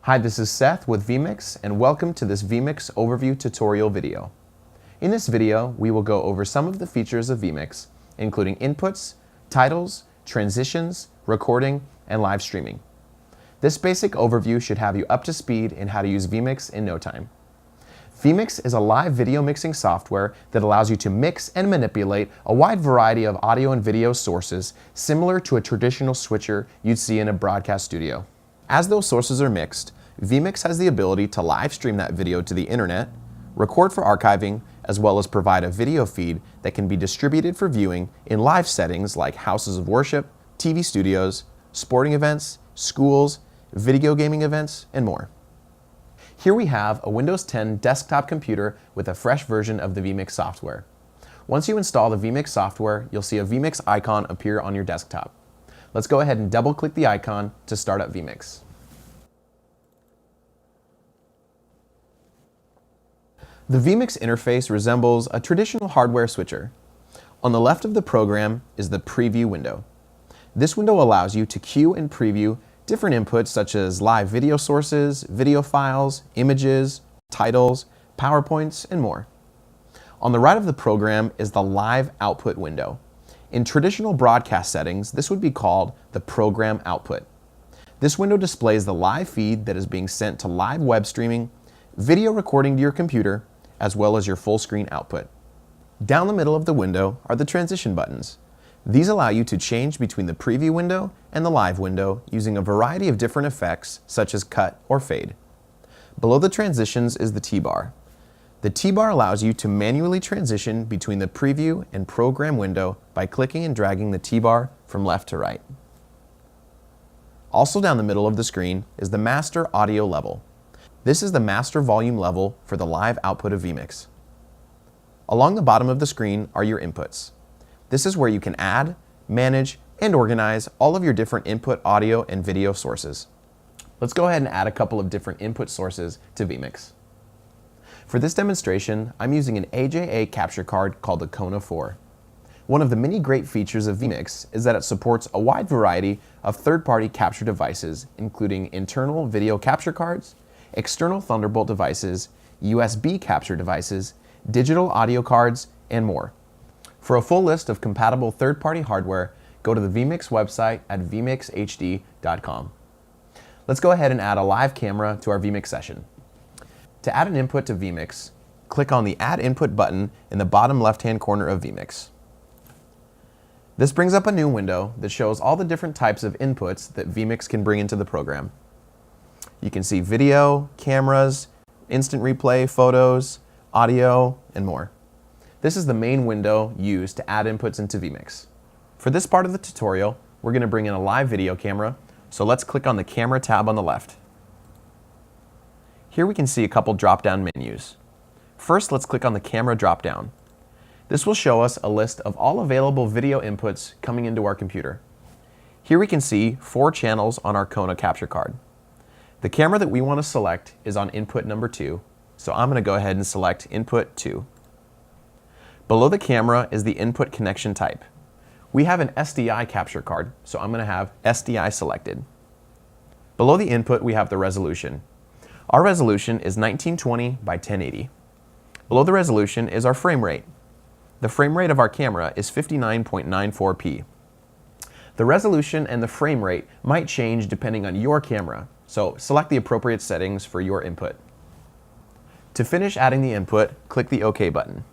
Hi, this is Seth with vMix, and welcome to this vMix overview tutorial video. In this video, we will go over some of the features of vMix, including inputs, titles, transitions, recording, and live streaming. This basic overview should have you up to speed in how to use vMix in no time. vMix is a live video mixing software that allows you to mix and manipulate a wide variety of audio and video sources similar to a traditional switcher you'd see in a broadcast studio. As those sources are mixed, vMix has the ability to live stream that video to the internet, record for archiving, as well as provide a video feed that can be distributed for viewing in live settings like houses of worship, TV studios, sporting events, schools, video gaming events, and more. Here we have a Windows 10 desktop computer with a fresh version of the vMix software. Once you install the vMix software, you'll see a vMix icon appear on your desktop. Let's go ahead and double-click the icon to start up vMix. The vMix interface resembles a traditional hardware switcher. On the left of the program is the preview window. This window allows you to queue and preview different inputs such as live video sources, video files, images, titles, PowerPoints, and more. On the right of the program is the live output window. In traditional broadcast settings, this would be called the program output. This window displays the live feed that is being sent to live web streaming, video recording to your computer, as well as your full screen output. Down the middle of the window are the transition buttons. These allow you to change between the preview window and the live window using a variety of different effects such as cut or fade. Below the transitions is the T-bar. The T-bar allows you to manually transition between the preview and program window by clicking and dragging the T-bar from left to right. Also down the middle of the screen is the master audio level. This is the master volume level for the live output of vMix. Along the bottom of the screen are your inputs. This is where you can add, manage, and organize all of your different input audio and video sources. Let's go ahead and add a couple of different input sources to vMix. For this demonstration, I'm using an AJA capture card called the Kona 4. One of the many great features of vMix is that it supports a wide variety of third-party capture devices, including internal video capture cards, external Thunderbolt devices, USB capture devices, digital audio cards, and more. For a full list of compatible third-party hardware, go to the vMix website at vmixhd.com. Let's go ahead and add a live camera to our vMix session. To add an input to vMix, click on the Add Input button in the bottom left-hand corner of vMix. This brings up a new window that shows all the different types of inputs that vMix can bring into the program. You can see video, cameras, instant replay, photos, audio, and more. This is the main window used to add inputs into vMix. For this part of the tutorial, we're going to bring in a live video camera, so let's click on the Camera tab on the left. Here we can see a couple drop-down menus. First, let's click on the Camera drop-down. This will show us a list of all available video inputs coming into our computer. Here we can see 4 channels on our Kona capture card. The camera that we want to select is on input number 2, so I'm going to go ahead and select input 2. Below the camera is the input connection type. We have an SDI capture card, so I'm going to have SDI selected. Below the input, we have the resolution. Our resolution is 1920 by 1080. Below the resolution is our frame rate. The frame rate of our camera is 59.94p. The resolution and the frame rate might change depending on your camera, so select the appropriate settings for your input. To finish adding the input, click the OK button.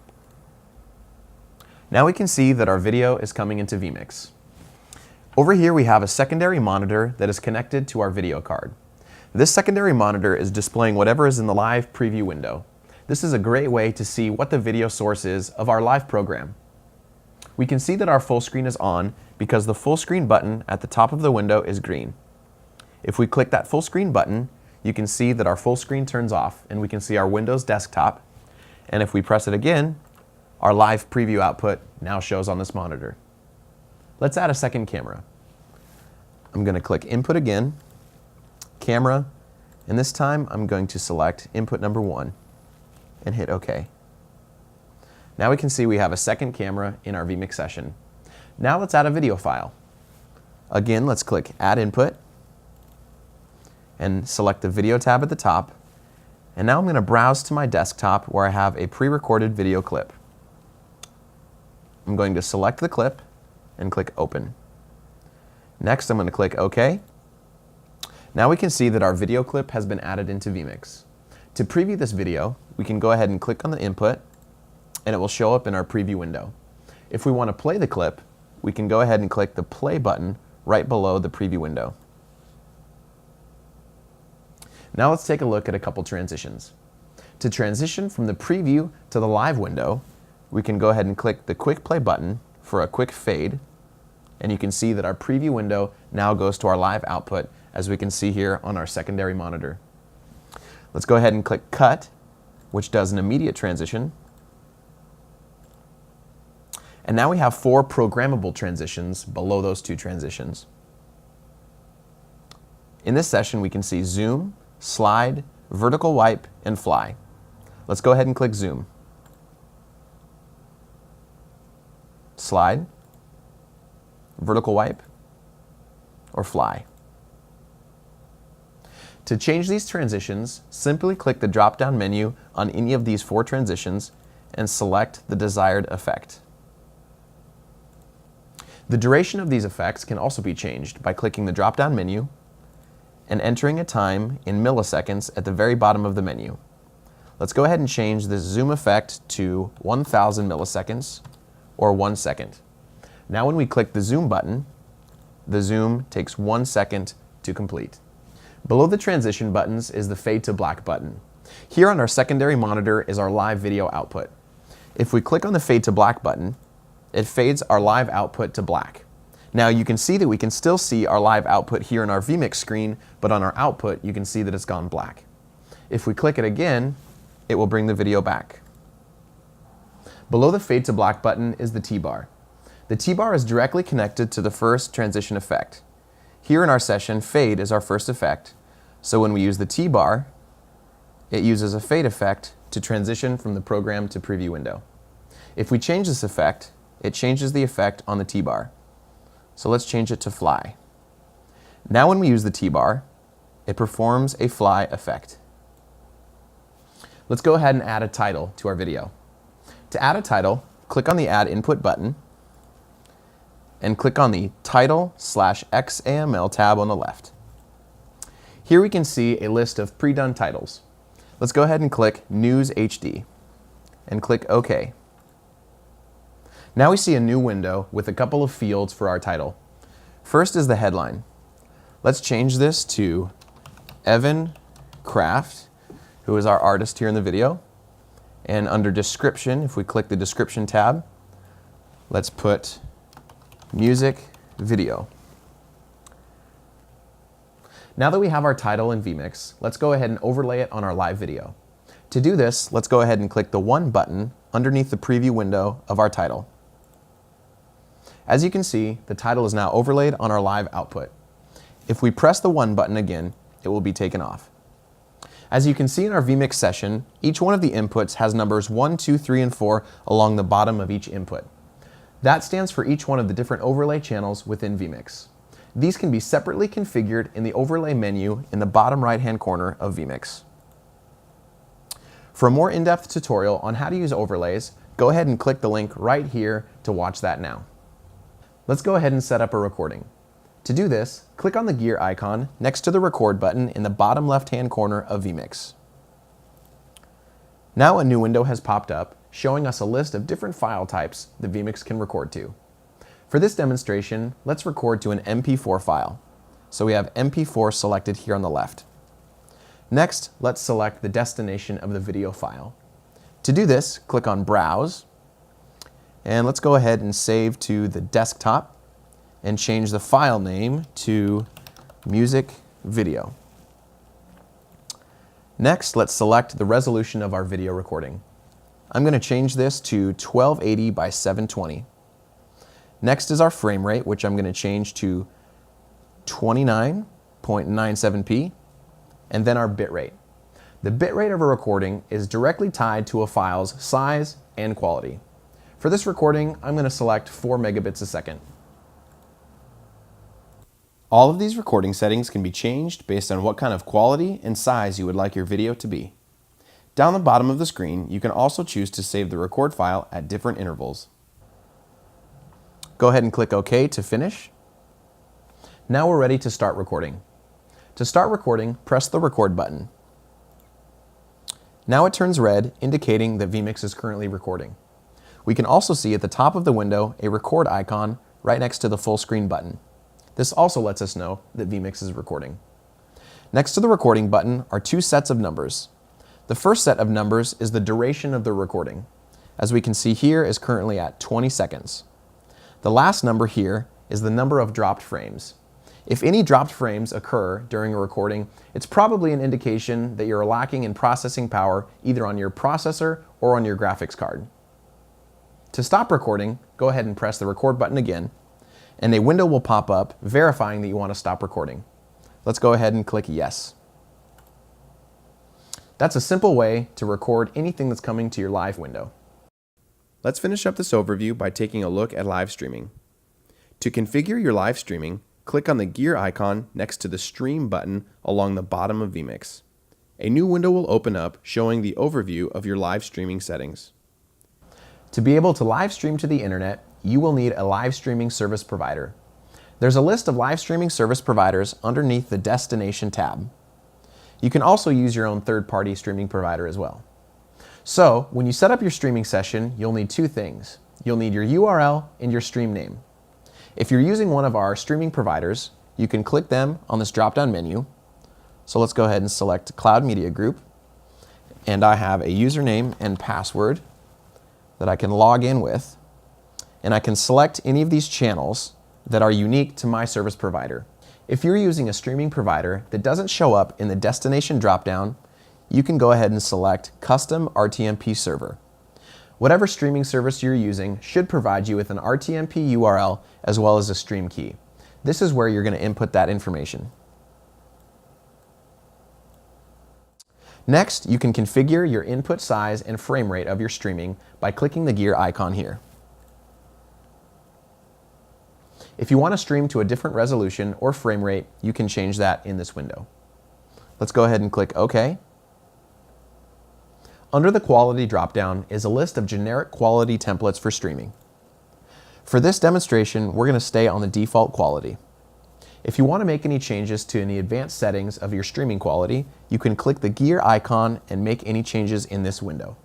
Now we can see that our video is coming into vMix. Over here we have a secondary monitor that is connected to our video card. This secondary monitor is displaying whatever is in the live preview window. This is a great way to see what the video source is of our live program. We can see that our full screen is on because the full screen button at the top of the window is green. If we click that full screen button, you can see that our full screen turns off and we can see our Windows desktop. And if we press it again, our live preview output now shows on this monitor. Let's add a second camera. I'm going to click Input again, Camera, and this time I'm going to select input number 1 and hit OK. Now we can see we have a second camera in our vMix session. Now let's add a video file. Again, let's click Add Input, and select the video tab at the top. And now I'm going to browse to my desktop where I have a pre-recorded video clip. I'm going to select the clip and click Open. Next, I'm going to click OK. Now we can see that our video clip has been added into vMix. To preview this video, we can go ahead and click on the input, and it will show up in our preview window. If we want to play the clip, we can go ahead and click the play button right below the preview window. Now let's take a look at a couple transitions. To transition from the preview to the live window, we can go ahead and click the quick play button for a quick fade, and you can see that our preview window now goes to our live output, as we can see here on our secondary monitor. Let's go ahead and click Cut, which does an immediate transition. And now we have 4 programmable transitions below those 2 transitions. In this session, we can see Zoom, Slide, Vertical Wipe, and Fly. Let's go ahead and click Zoom. Slide, Vertical Wipe, or Fly. To change these transitions, simply click the drop-down menu on any of these 4 transitions and select the desired effect. The duration of these effects can also be changed by clicking the drop-down menu and entering a time in milliseconds at the very bottom of the menu. Let's go ahead and change this zoom effect to 1000 milliseconds or 1 second. Now when we click the zoom button, the zoom takes 1 second to complete. Below the transition buttons is the fade to black button. Here on our secondary monitor is our live video output. If we click on the fade to black button, it fades our live output to black. Now you can see that we can still see our live output here in our vMix screen, but on our output you can see that it's gone black. If we click it again, it will bring the video back. Below the fade to black button is the T-bar. The T-bar is directly connected to the first transition effect. Here in our session, fade is our first effect, so when we use the T-bar, it uses a fade effect to transition from the program to preview window. If we change this effect, it changes the effect on the T-bar. So let's change it to fly. Now when we use the T-bar, it performs a fly effect. Let's go ahead and add a title to our video. To add a title, click on the Add Input button and click on the Title/XAML tab on the left. Here we can see a list of pre-done titles. Let's go ahead and click News HD and click OK. Now we see a new window with a couple of fields for our title. First is the headline. Let's change this to Evan Kraft, who is our artist here in the video. And under description, if we click the description tab, let's put music video. Now that we have our title in vMix, let's go ahead and overlay it on our live video. To do this, let's go ahead and click the 1 button underneath the preview window of our title. As you can see, the title is now overlaid on our live output. If we press the 1 button again, it will be taken off. As you can see in our vMix session, each one of the inputs has numbers 1, 2, 3, and 4 along the bottom of each input. That stands for each one of the different overlay channels within vMix. These can be separately configured in the overlay menu in the bottom right-hand corner of vMix. For a more in-depth tutorial on how to use overlays, go ahead and click the link right here to watch that now. Let's go ahead and set up a recording. To do this, click on the gear icon next to the record button in the bottom left-hand corner of vMix. Now a new window has popped up showing us a list of different file types that vMix can record to. For this demonstration, let's record to an MP4 file. So we have MP4 selected here on the left. Next, let's select the destination of the video file. To do this, click on Browse, and let's go ahead and save to the desktop and change the file name to music video. Next, let's select the resolution of our video recording. I'm going to change this to 1280 by 720. Next is our frame rate, which I'm going to change to 29.97p, and then our bit rate. The bit rate of a recording is directly tied to a file's size and quality. For this recording, I'm going to select 4 megabits a second. All of these recording settings can be changed based on what kind of quality and size you would like your video to be. Down the bottom of the screen, you can also choose to save the record file at different intervals. Go ahead and click OK to finish. Now we're ready to start recording. To start recording, press the record button. Now it turns red, indicating that vMix is currently recording. We can also see at the top of the window a record icon right next to the full screen button. This also lets us know that vMix is recording. Next to the recording button are two sets of numbers. The first set of numbers is the duration of the recording. As we can see here, is currently at 20 seconds. The last number here is the number of dropped frames. If any dropped frames occur during a recording, it's probably an indication that you're lacking in processing power either on your processor or on your graphics card. To stop recording, go ahead and press the record button again, and a window will pop up verifying that you want to stop recording. Let's go ahead and click yes. That's a simple way to record anything that's coming to your live window. Let's finish up this overview by taking a look at live streaming. To configure your live streaming, click on the gear icon next to the stream button along the bottom of vMix. A new window will open up showing the overview of your live streaming settings. To be able to live stream to the internet, you will need a live streaming service provider. There's a list of live streaming service providers underneath the Destination tab. You can also use your own third-party streaming provider as well. So, when you set up your streaming session, you'll need two things. You'll need your URL and your stream name. If you're using one of our streaming providers, you can click them on this drop-down menu. So let's go ahead and select Cloud Media Group. And I have a username and password that I can log in with. And I can select any of these channels that are unique to my service provider. If you're using a streaming provider that doesn't show up in the destination dropdown, you can go ahead and select Custom RTMP Server. Whatever streaming service you're using should provide you with an RTMP URL as well as a stream key. This is where you're going to input that information. Next, you can configure your input size and frame rate of your streaming by clicking the gear icon here. If you want to stream to a different resolution or frame rate, you can change that in this window. Let's go ahead and click OK. Under the quality dropdown is a list of generic quality templates for streaming. For this demonstration, we're going to stay on the default quality. If you want to make any changes to any advanced settings of your streaming quality, you can click the gear icon and make any changes in this window.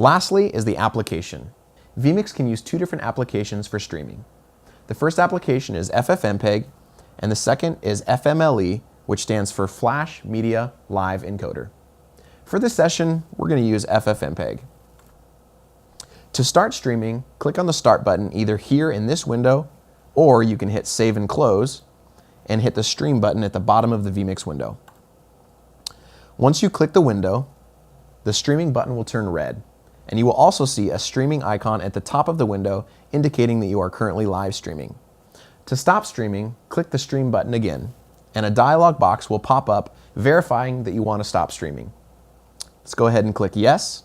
Lastly is the application. vMix can use two different applications for streaming. The first application is FFmpeg, and the second is FMLE, which stands for Flash Media Live Encoder. For this session, we're going to use FFmpeg. To start streaming, click on the Start button either here in this window, or you can hit Save and Close, and hit the Stream button at the bottom of the vMix window. Once you click the window, the streaming button will turn red, and you will also see a streaming icon at the top of the window indicating that you are currently live streaming. To stop streaming, click the Stream button again, and a dialog box will pop up verifying that you want to stop streaming. Let's go ahead and click Yes,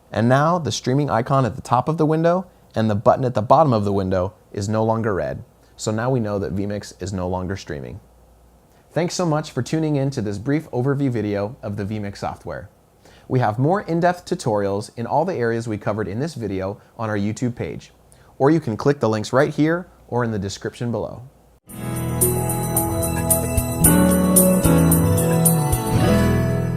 and now the streaming icon at the top of the window and the button at the bottom of the window is no longer red, so now we know that vMix is no longer streaming. Thanks so much for tuning in to this brief overview video of the vMix software. We have more in-depth tutorials in all the areas we covered in this video on our YouTube page, or you can click the links right here or in the description below.